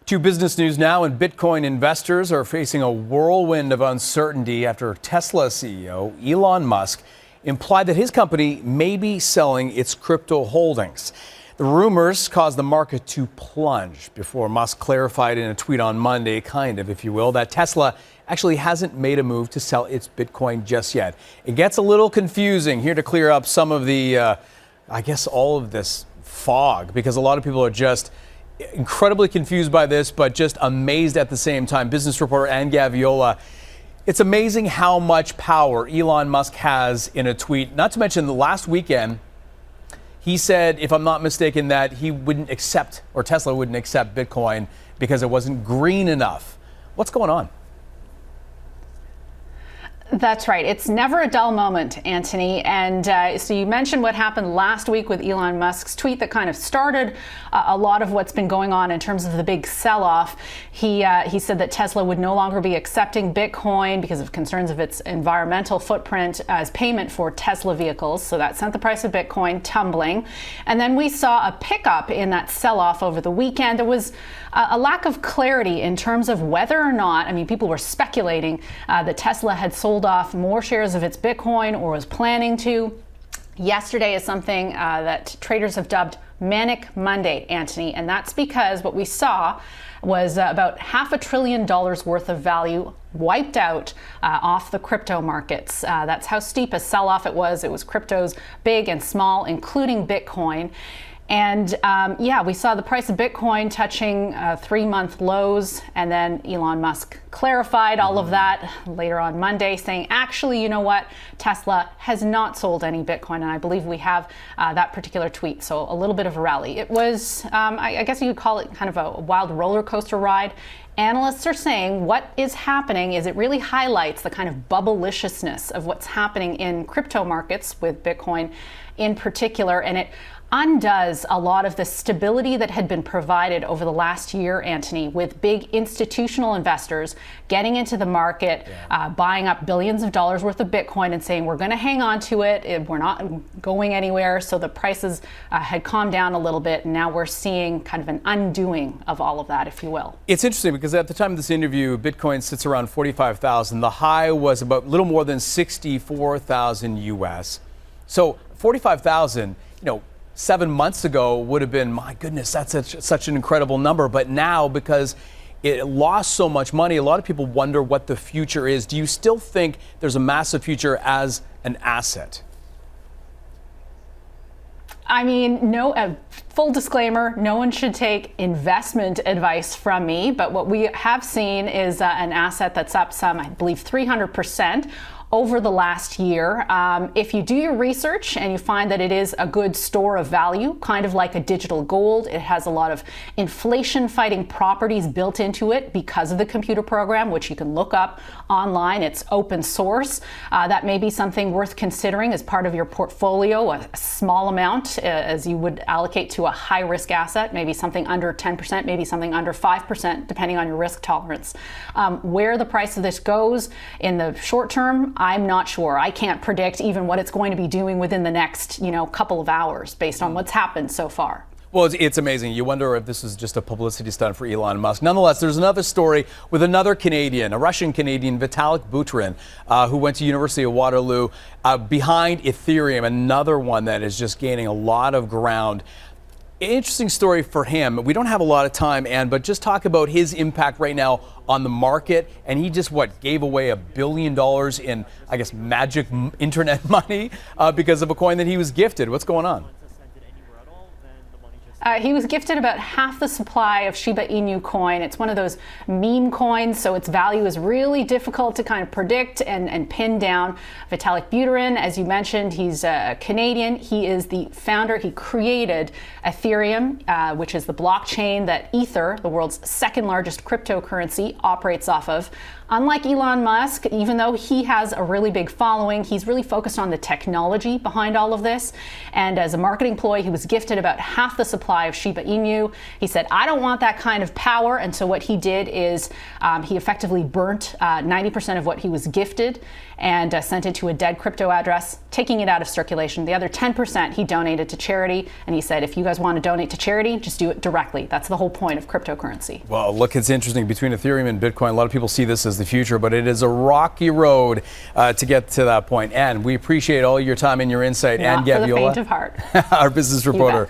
To business news now, and Bitcoin investors are facing a whirlwind of uncertainty after Tesla CEO Elon Musk implied that his company may be selling its crypto holdings. The rumors caused the market to plunge before Musk clarified in a tweet on Monday, if you will, that Tesla actually hasn't made a move to sell its Bitcoin just yet. It gets a little confusing. Here to clear up some of the, all of this fog, because a lot of people are just incredibly confused by this, but just amazed at the same time. Business reporter Anne Gaviola. It's amazing how much power Elon Musk has in a tweet. Not to mention the last weekend, he said, if I'm not mistaken, that he wouldn't accept, or Tesla wouldn't accept Bitcoin because it wasn't green enough. What's going on? That's right. It's never a dull moment, Anthony. And so you mentioned what happened last week with Elon Musk's tweet that kind of started a lot of what's been going on in terms of the big sell-off. He said that Tesla would no longer be accepting Bitcoin because of concerns of its environmental footprint as payment for Tesla vehicles. So that sent the price of Bitcoin tumbling. And then we saw a pickup in that sell-off over the weekend. There was a lack of clarity in terms of whether or not, people were speculating that Tesla had sold off more shares of its Bitcoin or was planning to. Yesterday is something that traders have dubbed Manic Monday, Anthony, and that's because what we saw was about $500 billion worth of value wiped out off the crypto markets. That's how steep a sell-off it was. It was cryptos big and small, including Bitcoin. And we saw the price of Bitcoin touching 3-month lows, and then Elon Musk clarified all of that later on Monday, saying, actually, you know what? Tesla has not sold any Bitcoin, and I believe we have that particular tweet. So a little bit of a rally. It was, I guess you could call it kind of a wild roller coaster ride. Analysts are saying what is happening is it really highlights the kind of bubbleliciousness of what's happening in crypto markets with Bitcoin in particular, and it undoes a lot of the stability that had been provided over the last year, Anthony, with big institutional investors getting into the market, buying up billions of dollars worth of Bitcoin and saying, we're going to hang on to it. We're not going anywhere. So the prices had calmed down a little bit. And now we're seeing kind of an undoing of all of that, if you will. It's interesting because at the time of this interview, Bitcoin sits around 45,000. The high was about a little more than 64,000 US. So 45,000, 7 months ago would have been, my goodness, that's such an incredible number. But now, because it lost so much money, a lot of people wonder what the future is. Do you still think there's a massive future as an asset? No, full disclaimer, no one should take investment advice from me. But what we have seen is an asset that's up some, I believe, 300% over the last year. If you do your research and you find that it is a good store of value, kind of like a digital gold, it has a lot of inflation fighting properties built into it because of the computer program, which you can look up online. It's open source. That may be something worth considering as part of your portfolio, a small amount as you would allocate to a high risk asset, maybe something under 10%, maybe something under 5%, depending on your risk tolerance. Where the price of this goes in the short term, I'm not sure. I can't predict even what it's going to be doing within the next, couple of hours based on what's happened so far. Well, it's amazing. You wonder if this is just a publicity stunt for Elon Musk. Nonetheless, there's another story with another Canadian, a Russian-Canadian, Vitalik Buterin, who went to University of Waterloo, behind Ethereum, another one that is just gaining a lot of ground. Interesting story for him. We don't have a lot of time, Anne, but just talk about his impact right now on the market. And he just, gave away $1 billion in, magic internet money because of a coin that he was gifted. What's going on? He was gifted about half the supply of Shiba Inu coin. It's one of those meme coins, so its value is really difficult to kind of predict and pin down. Vitalik Buterin, as you mentioned, he's a Canadian. He is the founder. He created Ethereum, which is the blockchain that Ether, the world's second largest cryptocurrency, operates off of. Unlike Elon Musk, even though he has a really big following, he's really focused on the technology behind all of this. And as a marketing ploy, he was gifted about half the supply supply of Shiba Inu. He said, I don't want that kind of power. And so what he did is he effectively burnt 90% of what he was gifted and sent it to a dead crypto address, taking it out of circulation. The other 10% he donated to charity. And he said, if you guys want to donate to charity, just do it directly. That's the whole point of cryptocurrency. Well, look, it's interesting. Between Ethereum and Bitcoin, a lot of people see this as the future, but it is a rocky road to get to that point. Anne, we appreciate all your time and your insight. Not Anne Gaviola, for the faint of heart. our business reporter.